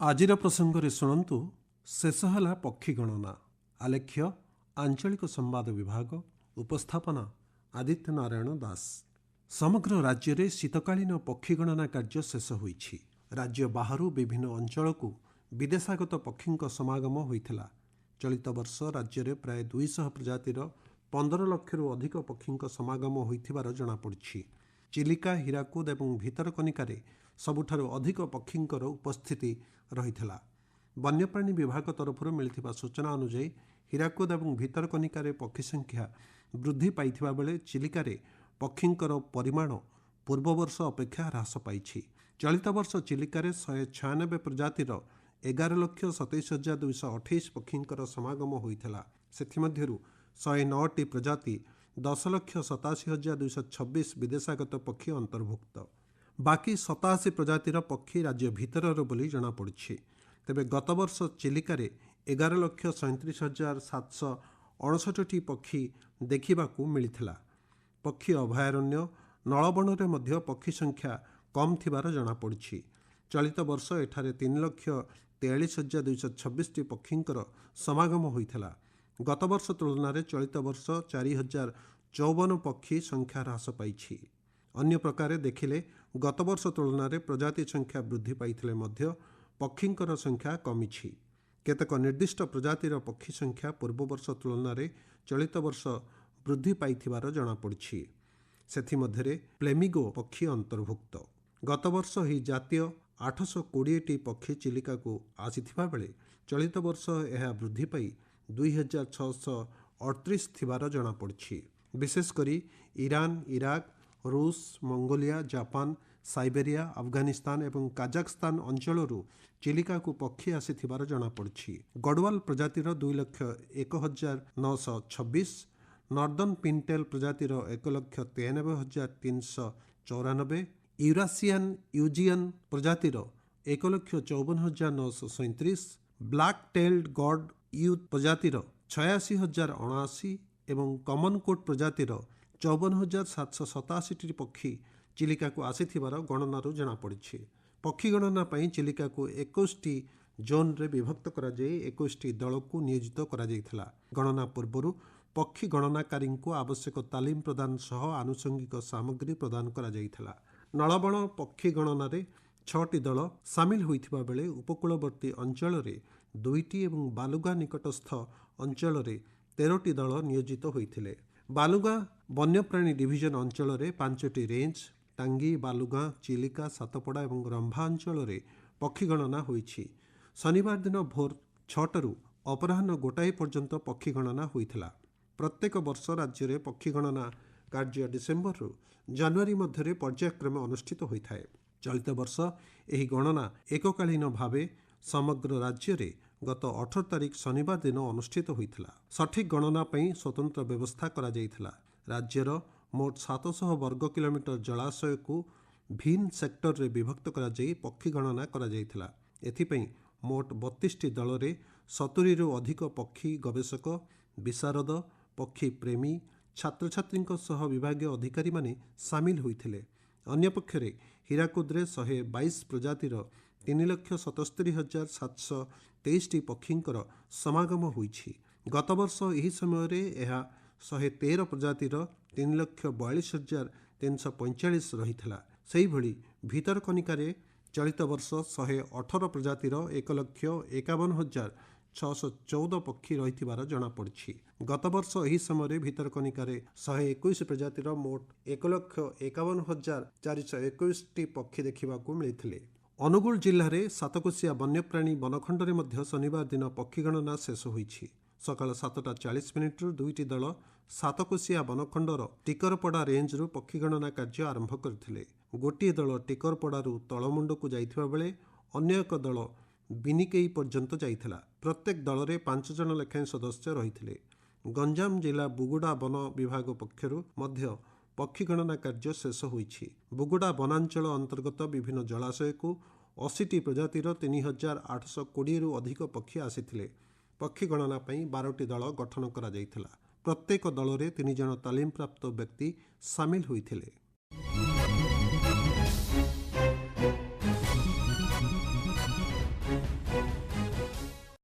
ଆଜିର ପ୍ରସଙ୍ଗରେ ଶୁଣନ୍ତୁ ଶେଷ ହେଲା ପକ୍ଷୀ ଗଣନା। ଆଲେଖ୍ୟ ଆଞ୍ଚଳିକ ସମ୍ବାଦ ବିଭାଗ, ଉପସ୍ଥାପନା ଆଦିତ୍ୟ ନାରାୟଣ ଦାସ। ସମଗ୍ର ରାଜ୍ୟରେ ଶୀତକାଳୀନ ପକ୍ଷୀ ଗଣନା କାର୍ଯ୍ୟ ଶେଷ ହୋଇଛି। ରାଜ୍ୟ ବାହାରୁ ବିଭିନ୍ନ ଅଞ୍ଚଳକୁ ବିଦେଶାଗତ ପକ୍ଷୀଙ୍କ ସମାଗମ ହୋଇଥିଲା। ଚଳିତ ବର୍ଷ ରାଜ୍ୟରେ ପ୍ରାୟ 200 ପ୍ରଜାତିର 15 ଲକ୍ଷରୁ ଅଧିକ ପକ୍ଷୀଙ୍କ ସମାଗମ ହୋଇଥିବାର ଜଣାପଡ଼ିଛି। ଚିଲିକା, ହୀରାକୁଦ ଏବଂ ଭିତରକନିକାରେ ସବୁଠାରୁ ଅଧିକ ପକ୍ଷୀଙ୍କର ଉପସ୍ଥିତି ରହିଥିଲା। ବନ୍ୟପ୍ରାଣୀ ବିଭାଗ ତରଫରୁ ମିଳିଥିବା ସୂଚନା ଅନୁଯାୟୀ ହୀରାକୁଦ ଏବଂ ଭିତରକନିକାରେ ପକ୍ଷୀ ସଂଖ୍ୟା ବୃଦ୍ଧି ପାଇଥିବା ବେଳେ ଚିଲିକାରେ ପକ୍ଷୀଙ୍କର ପରିମାଣ ପୂର୍ବବର୍ଷ ଅପେକ୍ଷା ହ୍ରାସ ପାଇଛି। ଚଳିତ ବର୍ଷ ଚିଲିକାରେ 196 ପ୍ରଜାତିର 11,27,228 ପକ୍ଷୀଙ୍କର ସମାଗମ ହୋଇଥିଲା। ସେଥିମଧ୍ୟରୁ 109ଟି ପ୍ରଜାତି 10,87,226 ବିଦେଶାଗତ ପକ୍ଷୀ ଅନ୍ତର୍ଭୁକ୍ତ। ବାକି 87 ପ୍ରଜାତିର ପକ୍ଷୀ ରାଜ୍ୟ ଭିତରର ବୋଲି ଜଣାପଡ଼ିଛି। ତେବେ ଗତବର୍ଷ ଚିଲିକାରେ 11,37,759ଟି ପକ୍ଷୀ ଦେଖିବାକୁ ମିଳିଥିଲା। ପକ୍ଷୀ ଅଭୟାରଣ୍ୟ ନଳବଣରେ ମଧ୍ୟ ପକ୍ଷୀ ସଂଖ୍ୟା କମ୍ ଥିବାର ଜଣାପଡ଼ିଛି। ଚଳିତ ବର୍ଷ ଏଠାରେ 3,43,226ଟି ପକ୍ଷୀଙ୍କର ସମାଗମ ହୋଇଥିଲା। ଗତବର୍ଷ ତୁଳନାରେ ଚଳିତ ବର୍ଷ 4,054 ପକ୍ଷୀ ସଂଖ୍ୟା ହ୍ରାସ ପାଇଛି। ଅନ୍ୟ ପ୍ରକାରେ ଦେଖିଲେ ଗତବର୍ଷ ତୁଳନାରେ ପ୍ରଜାତି ସଂଖ୍ୟା ବୃଦ୍ଧି ପାଇଥିଲେ ମଧ୍ୟ ପକ୍ଷୀଙ୍କର ସଂଖ୍ୟା କମିଛି। କେତେକ ନିର୍ଦ୍ଦିଷ୍ଟ ପ୍ରଜାତିର ପକ୍ଷୀ ସଂଖ୍ୟା ପୂର୍ବବର୍ଷ ତୁଳନାରେ ଚଳିତ ବର୍ଷ ବୃଦ୍ଧି ପାଇଥିବାର ଜଣାପଡ଼ିଛି। ସେଥିମଧ୍ୟରେ ପ୍ଲେମିଗୋ ପକ୍ଷୀ ଅନ୍ତର୍ଭୁକ୍ତ। ଗତବର୍ଷ ଏହି ଜାତୀୟ 820ଟି ପକ୍ଷୀ ଚିଲିକାକୁ ଆସିଥିବା ବେଳେ ଚଳିତ ବର୍ଷ ଏହା ବୃଦ୍ଧି ପାଇ 2,638 ଥିବାର ଜଣାପଡ଼ିଛି। ବିଶେଷ କରି ଇରାନ, ଇରାକ, ରୁଷ, ମଙ୍ଗୋଲିଆ, ଜାପାନ, ସାଇବେରିଆ, ଆଫଗାନିସ୍ତାନ ଏବଂ କାଜାଖସ୍ତାନ ଅଞ୍ଚଳରୁ ଚିଲିକାକୁ ପକ୍ଷୀ ଆସିଥିବାର ଜଣାପଡ଼ିଛି। ଗଡ଼ୱାଲ ପ୍ରଜାତିର 2,01,926, ନର୍ଦର୍ନ ପିନ୍ଟେଲ ପ୍ରଜାତିର 1,93,394, ୟୁରାସିଆନ ୟୁଜିୟନ ପ୍ରଜାତିର 1,54,937, ବ୍ଲାକ୍ ଟେଲ୍ଡ ଗଡ ୟୁଥ୍ ପ୍ରଜାତିର 86,079 ଏବଂ କମନ କୋଟ୍ ପ୍ରଜାତିର 54,787ଟି ପକ୍ଷୀ ଚିଲିକାକୁ ଆସିଥିବାର ଗଣନାରୁ ଜଣାପଡ଼ିଛି। ପକ୍ଷୀ ଗଣନା ପାଇଁ ଚିଲିକାକୁ 21ଟି ଜୋନ୍ରେ ବିଭକ୍ତ କରାଯାଇ 21ଟି ଦଳକୁ ନିୟୋଜିତ କରାଯାଇଥିଲା। ଗଣନା ପୂର୍ବରୁ ପକ୍ଷୀ ଗଣନାକାରୀଙ୍କୁ ଆବଶ୍ୟକ ତାଲିମ ପ୍ରଦାନ ସହ ଆନୁଷଙ୍ଗିକ ସାମଗ୍ରୀ ପ୍ରଦାନ କରାଯାଇଥିଲା। ନଳବଣ ପକ୍ଷୀ ଗଣନାରେ 6ଟି ଦଳ ସାମିଲ ହୋଇଥିବା ବେଳେ ଉପକୂଳବର୍ତ୍ତୀ ଅଞ୍ଚଳରେ 2ଟି ଏବଂ ବାଲୁଗାଁ ନିକଟସ୍ଥ ଅଞ୍ଚଳରେ 13ଟି ଦଳ ନିୟୋଜିତ ହୋଇଥିଲେ। ବାଲୁଗାଁ ବନ୍ୟପ୍ରାଣୀ ଡିଭିଜନ ଅଞ୍ଚଳରେ 5ଟି ରେଞ୍ଜ, ଟାଙ୍ଗୀ, ବାଲୁଗାଁ, ଚିଲିକା, ସାତପଡ଼ା ଏବଂ ରମ୍ଭା ଅଞ୍ଚଳରେ ପକ୍ଷୀ ଗଣନା ହୋଇଛି। ଶନିବାର ଦିନ ଭୋର 6ଟାରୁ ଅପରାହ୍ନ 1ଟା ପର୍ଯ୍ୟନ୍ତ ପକ୍ଷୀ ଗଣନା ହୋଇଥିଲା। ପ୍ରତ୍ୟେକ ବର୍ଷ ରାଜ୍ୟରେ ପକ୍ଷୀ ଗଣନା କାର୍ଯ୍ୟ ଡିସେମ୍ବରରୁ ଜାନୁଆରୀ ମଧ୍ୟରେ ପର୍ଯ୍ୟାୟକ୍ରମେ ଅନୁଷ୍ଠିତ ହୋଇଥାଏ। ଚଳିତ ବର୍ଷ ଏହି ଗଣନା ଏକକାଳୀନ ଭାବେ ସମଗ୍ର ରାଜ୍ୟରେ ଗତ 18 ତାରିଖ ଶନିବାର ଦିନ ଅନୁଷ୍ଠିତ ହୋଇଥିଲା। ସଠିକ୍ ଗଣନା ପାଇଁ ସ୍ୱତନ୍ତ୍ର ବ୍ୟବସ୍ଥା କରାଯାଇଥିଲା। ରାଜ୍ୟର ମୋଟ 700 ବର୍ଗ କିଲୋମିଟର ଜଳାଶୟକୁ ଭିନ୍ ସେକ୍ଟରରେ ବିଭକ୍ତ କରାଯାଇ ପକ୍ଷୀ ଗଣନା କରାଯାଇଥିଲା। ଏଥିପାଇଁ ମୋଟ 32ଟି ଦଳରେ 70ରୁ ଅଧିକ ପକ୍ଷୀ ଗବେଷକ, ବିଶାରଦ, ପକ୍ଷୀ ପ୍ରେମୀ, ଛାତ୍ରଛାତ୍ରୀଙ୍କ ସହ ବିଭାଗୀୟ ଅଧିକାରୀମାନେ ସାମିଲ ହୋଇଥିଲେ। ଅନ୍ୟପକ୍ଷରେ ହୀରାକୁଦରେ 122 ପ୍ରଜାତିର 3,77,723ଟି ପକ୍ଷୀଙ୍କର ସମାଗମ ହୋଇଛି। ଗତବର୍ଷ ଏହି ସମୟରେ ଏହା 113 ପ୍ରଜାତିର 3,42,345 ରହିଥିଲା। ସେହିଭଳି ଭିତରକନିକାରେ ଚଳିତ ବର୍ଷ 118 ପ୍ରଜାତିର 1,51,614 ପକ୍ଷୀ ରହିଥିବାର ଜଣାପଡ଼ିଛି। ଗତବର୍ଷ ଏହି ସମୟରେ ଭିତରକନିକାରେ 121 ପ୍ରଜାତିର ମୋଟ 1,51,421ଟି ପକ୍ଷୀ ଦେଖିବାକୁ ମିଳିଥିଲେ। ଅନୁଗୁଳ ଜିଲ୍ଲାରେ ସାତକୋଶିଆ ବନ୍ୟପ୍ରାଣୀ ବନଖଣ୍ଡରେ ମଧ୍ୟ ଶନିବାର ଦିନ ପକ୍ଷୀ ଗଣନା ଶେଷ ହୋଇଛି। ସକାଳ 7:40ରୁ 2ଟି ଦଳ ସାତକୋଶିଆ ବନଖଣ୍ଡର ଟିକରପଡ଼ା ରେଞ୍ଜରୁ ପକ୍ଷୀ ଗଣନା କାର୍ଯ୍ୟ ଆରମ୍ଭ କରିଥିଲେ। ଗୋଟିଏ ଦଳ ଟିକରପଡ଼ାରୁ ତଳମୁଣ୍ଡକୁ ଯାଇଥିବା ବେଳେ ଅନ୍ୟ ଏକ ଦଳ ବିନିକେଇ ପର୍ଯ୍ୟନ୍ତ ଯାଇଥିଲା। ପ୍ରତ୍ୟେକ ଦଳରେ 5 ଜଣ ଲେଖାଏଁ ସଦସ୍ୟ ରହିଥିଲେ। ଗଞ୍ଜାମ ଜିଲ୍ଲା ବୁଗୁଡ଼ା ବନ ବିଭାଗ ପକ୍ଷରୁ ମଧ୍ୟ ପକ୍ଷୀ ଗଣନା କାର୍ଯ୍ୟ ଶେଷ ହୋଇଛି। ବୁଗୁଡ଼ା ବନାଞ୍ଚଳ ଅନ୍ତର୍ଗତ ବିଭିନ୍ନ ଜଳାଶୟକୁ 80ଟି ପ୍ରଜାତିର 3,820ରୁ ଅଧିକ ପକ୍ଷୀ ଆସିଥିଲେ। ପକ୍ଷୀ ଗଣନା ପାଇଁ 12ଟି ଦଳ ଗଠନ କରାଯାଇଥିଲା। ପ୍ରତ୍ୟେକ ଦଳରେ 3 ଜଣ ତାଲିମପ୍ରାପ୍ତ ବ୍ୟକ୍ତି ସାମିଲ ହୋଇଥିଲେ।